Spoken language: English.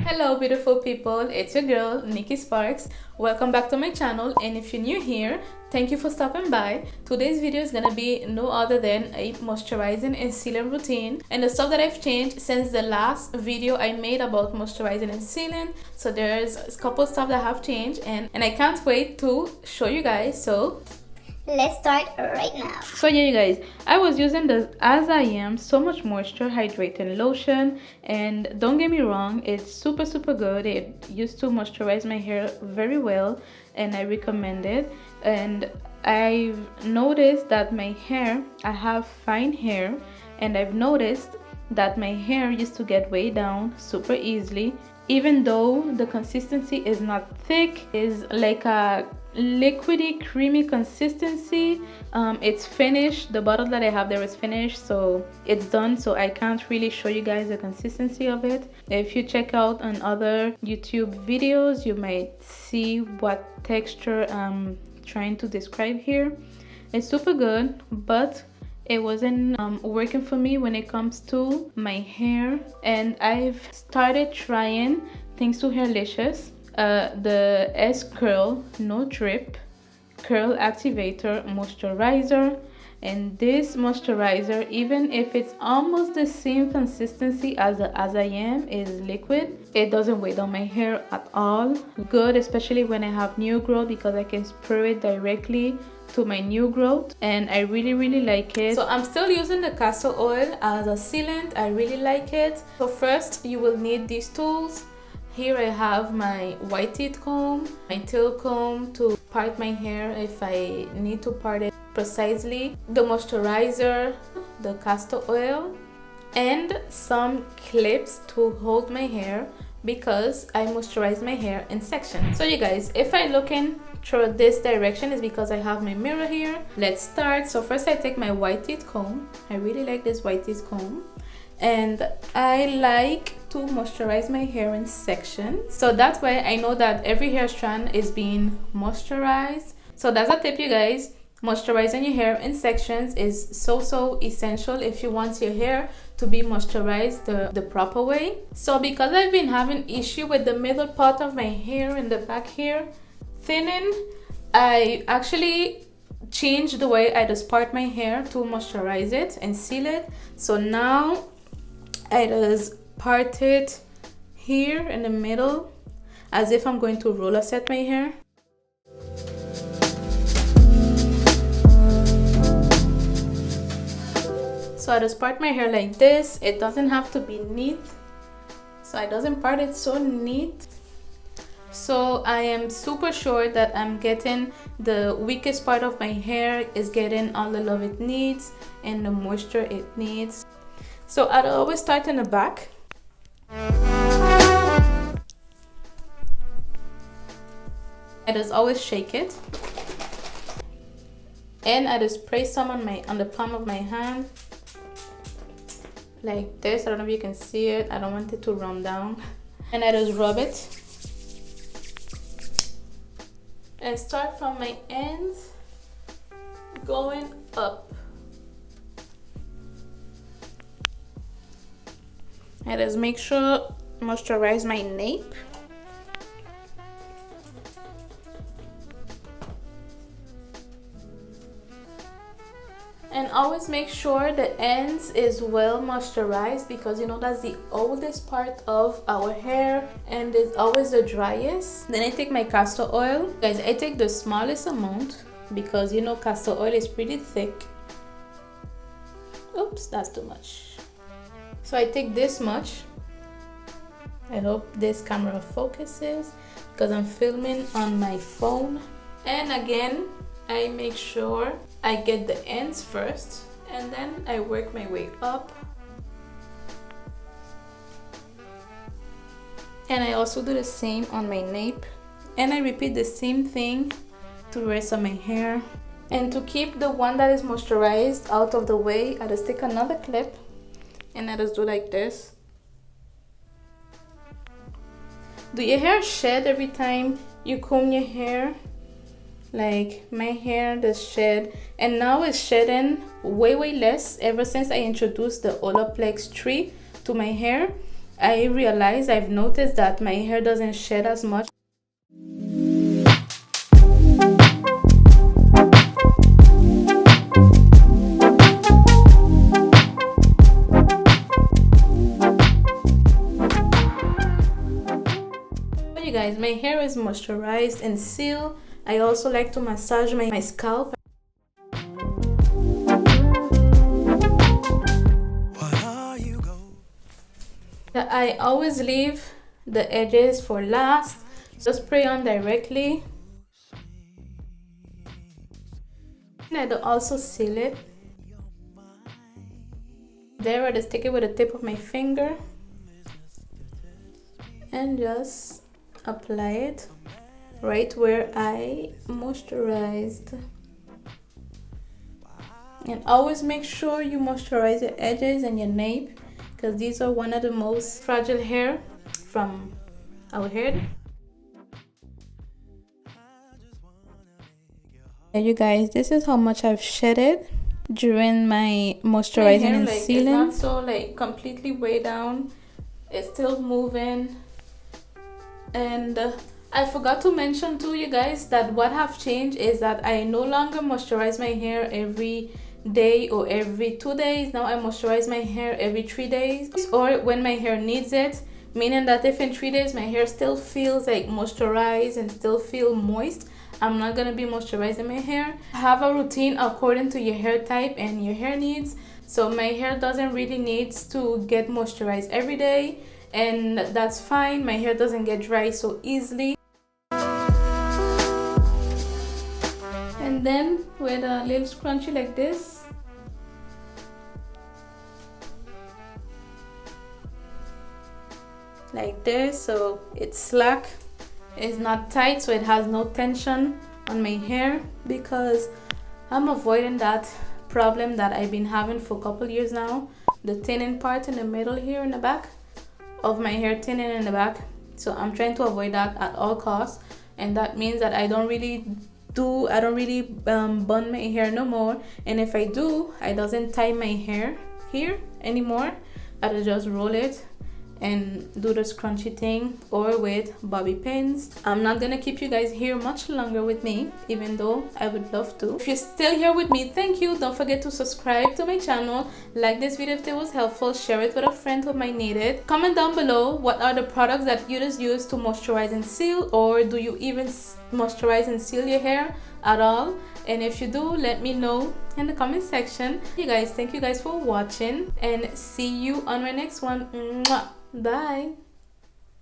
Hello beautiful people, it's your girl niikisparks. Welcome back to my channel, and if you're new here, thank you for stopping by. Today's video is gonna be no other than a moisturizing and sealing routine, and the stuff that I've changed since the last video I made about moisturizing and sealing. So there's a couple stuff that have changed, and I can't wait to show you guys. So let's start right now. So yeah, you guys, I was using the As I Am So Much Moisture Hydrating Lotion, and don't get me wrong, it's super good. It used to moisturize my hair very well, and I recommend it. And I've noticed that my hair, I have fine hair, and I've noticed that my hair used to get way down super easily, even though the consistency is not thick. It's like a liquidy creamy consistency. It's finished. The bottle that I have there is finished, so it's done, so I can't really show you guys the consistency of it. If you check out on other YouTube videos, you might see what texture I'm trying to describe here. It's super good, but it wasn't working for me when it comes to my hair, and I've started trying, thanks to Hairlicious, the S Curl No Drip Curl Activator Moisturizer. And this moisturizer, even if it's almost the same consistency as the As I Am, is liquid, it doesn't weigh down my hair at all. Good, especially when I have new growth, because I can spray it directly to my new growth, and I really like it. So I'm still using the castor oil as a sealant. I really like it. So first you will need these tools. Here I have my white teeth comb, my tail comb to part my hair if I need to part it precisely, the moisturizer, the castor oil, and some clips to hold my hair because I moisturize my hair in sections. So you guys, if I look in through this direction, is because I have my mirror here. Let's start. So first I take my white teeth comb. I really like this white teeth comb, and I like to moisturize my hair in sections, so that way I know that every hair strand is being moisturized. So that's a tip, you guys. Moisturizing your hair in sections is so essential if you want your hair to be moisturized the proper way. So because I've been having issue with the middle part of my hair and the back hair thinning, I actually changed the way I just part my hair to moisturize it and seal it. So now I just part it here in the middle as if I'm going to roller set my hair. So I just part my hair like this. It doesn't have to be neat, so I doesn't part it so neat. So I am super sure that I'm getting the weakest part of my hair is getting all the love it needs and the moisture it needs. So I'd always start in the back. I just always shake it, and I just spray some on the palm of my hand like this. I don't know if you can see it. I don't want it to run down. And I just rub it and start from my ends going up. I just make sure moisturize my nape. And always make sure the ends is well moisturized, because you know that's the oldest part of our hair and is always the driest. Then I take my castor oil. Guys, I take the smallest amount because you know castor oil is pretty thick. Oops, that's too much. So I take this much. I hope this camera focuses because I'm filming on my phone. And again, I make sure I get the ends first, and then I work my way up. And I also do the same on my nape, and I repeat the same thing to the rest of my hair. And to keep the one that is moisturized out of the way, I just take another clip and I just do like this. Do your hair shed every time you comb your hair? Like my hair does shed, and now it's shedding way less ever since I introduced the Olaplex tree to my hair. I realized, I've noticed that my hair doesn't shed as much. You guys, my hair is moisturized and sealed. I also like to massage my scalp. I always leave the edges for last. Just spray on directly. And I also seal it. There, I just take it with the tip of my finger and just apply it right where I moisturized. And always make sure you moisturize your edges and your nape, because these are one of the most fragile hair from our head. And you guys, this is how much I've shedded during my moisturizing My hair, and sealing. it's not so completely way down. It's still moving. And I forgot to mention to you guys that what have changed is that I no longer moisturize my hair every day or every 2 days. Now I moisturize my hair every 3 days, or when my hair needs it, meaning that if in 3 days my hair still feels like moisturized and still feel moist, I'm not gonna be moisturizing my hair. Have a routine according to your hair type and your hair needs. So my hair doesn't really need to get moisturized every day, and that's fine. My hair doesn't get dry so easily. And then with a little scrunchie like this, so it's slack, it's not tight, so it has no tension on my hair, because I'm avoiding that problem that I've been having for a couple years now, the thinning part in the middle here in the back of my hair, thinning in the back. So I'm trying to avoid that at all costs, and that means that I don't really bun my hair no more. And if I do, I doesn't tie my hair here anymore. I'll just roll it and do the scrunchy thing, or with bobby pins. I'm not gonna keep you guys here much longer with me, even though I would love to. If you're still here with me, thank you. Don't forget to subscribe to my channel, like this video if it was helpful, share it with a friend who might need it. Comment down below what are the products that you just use to moisturize and seal, or do you even moisturize and seal your hair at all? And if you do, let me know in the comment section. You guys, thank you guys for watching, and see you on my next one. Mwah. Bye.